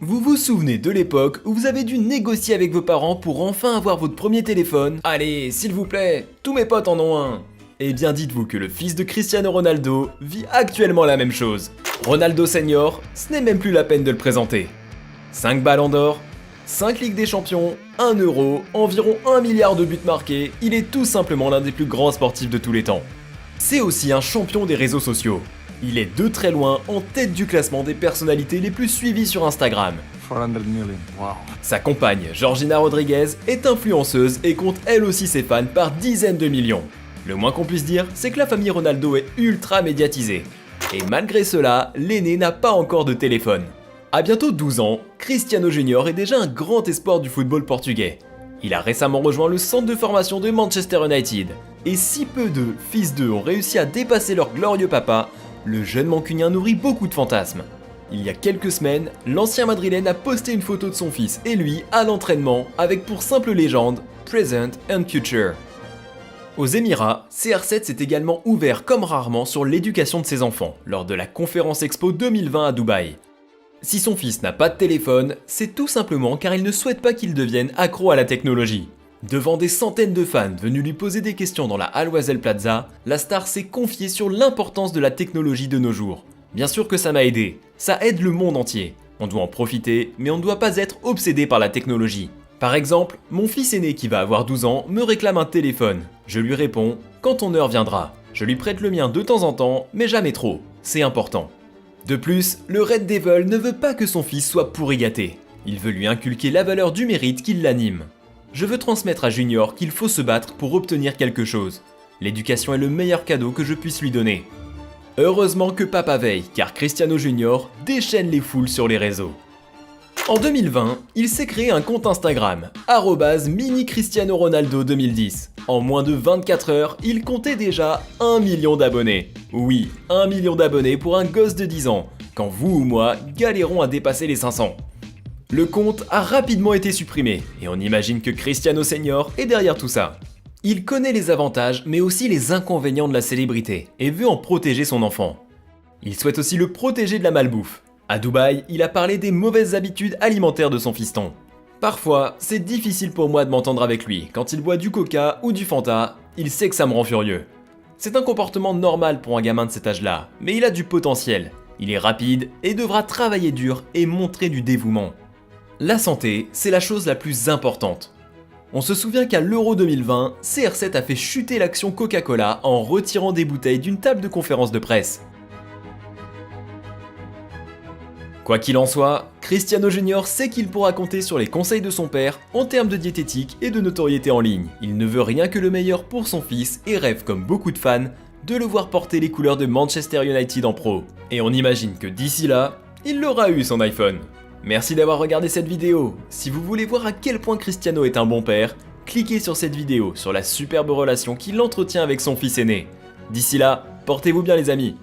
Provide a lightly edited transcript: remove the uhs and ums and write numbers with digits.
Vous vous souvenez de l'époque où vous avez dû négocier avec vos parents pour enfin avoir votre premier téléphone? Allez, s'il vous plaît, tous mes potes en ont un. Eh bien dites-vous que le fils de Cristiano Ronaldo vit actuellement la même chose. Ronaldo Senior, ce n'est même plus la peine de le présenter. 5 ballons d'or, 5 Ligues des Champions, 1 euro, environ 1 milliard de buts marqués, il est tout simplement l'un des plus grands sportifs de tous les temps. C'est aussi un champion des réseaux sociaux. Il est de très loin en tête du classement des personnalités les plus suivies sur Instagram. 400 million, wow. Sa compagne, Georgina Rodriguez, est influenceuse et compte elle aussi ses fans par dizaines de millions. Le moins qu'on puisse dire, c'est que la famille Ronaldo est ultra médiatisée. Et malgré cela, l'aîné n'a pas encore de téléphone. À bientôt 12 ans, Cristiano Junior est déjà un grand espoir du football portugais. Il a récemment rejoint le centre de formation de Manchester United. Et si peu de fils d'eux ont réussi à dépasser leur glorieux papa, le jeune mancunien nourrit beaucoup de fantasmes. Il y a quelques semaines, l'ancien madrilène a posté une photo de son fils et lui à l'entraînement avec pour simple légende « Present and Future ». Aux Émirats, CR7 s'est également ouvert comme rarement sur l'éducation de ses enfants lors de la conférence Expo 2020 à Dubaï. Si son fils n'a pas de téléphone, c'est tout simplement car il ne souhaite pas qu'il devienne accro à la technologie. Devant des centaines de fans venus lui poser des questions dans la Al-Wasel Plaza, la star s'est confiée sur l'importance de la technologie de nos jours. Bien sûr que ça m'a aidé, ça aide le monde entier. On doit en profiter, mais on ne doit pas être obsédé par la technologie. Par exemple, mon fils aîné qui va avoir 12 ans me réclame un téléphone. Je lui réponds « quand ton heure viendra ». Je lui prête le mien de temps en temps, mais jamais trop, c'est important. De plus, le Red Devil ne veut pas que son fils soit pourri gâté. Il veut lui inculquer la valeur du mérite qui l'anime. Je veux transmettre à Junior qu'il faut se battre pour obtenir quelque chose. L'éducation est le meilleur cadeau que je puisse lui donner. Heureusement que papa veille, car Cristiano Junior déchaîne les foules sur les réseaux. En 2020, il s'est créé un compte Instagram, @mini-Cristiano-Ronaldo 2010. En moins de 24 heures, il comptait déjà 1 million d'abonnés. Oui, 1 million d'abonnés pour un gosse de 10 ans, quand vous ou moi galérons à dépasser les 500. Le compte a rapidement été supprimé, et on imagine que Cristiano Senior est derrière tout ça. Il connaît les avantages, mais aussi les inconvénients de la célébrité, et veut en protéger son enfant. Il souhaite aussi le protéger de la malbouffe. À Dubaï, il a parlé des mauvaises habitudes alimentaires de son fiston. Parfois, c'est difficile pour moi de m'entendre avec lui. Quand il boit du coca ou du Fanta, il sait que ça me rend furieux. C'est un comportement normal pour un gamin de cet âge-là, mais il a du potentiel. Il est rapide et devra travailler dur et montrer du dévouement. La santé, c'est la chose la plus importante. On se souvient qu'à l'Euro 2020, CR7 a fait chuter l'action Coca-Cola en retirant des bouteilles d'une table de conférence de presse. Quoi qu'il en soit, Cristiano Junior sait qu'il pourra compter sur les conseils de son père en termes de diététique et de notoriété en ligne. Il ne veut rien que le meilleur pour son fils et rêve, comme beaucoup de fans, de le voir porter les couleurs de Manchester United en pro. Et on imagine que d'ici là, il aura eu son iPhone. Merci d'avoir regardé cette vidéo. Si vous voulez voir à quel point Cristiano est un bon père, cliquez sur cette vidéo sur la superbe relation qu'il entretient avec son fils aîné. D'ici là, portez-vous bien les amis.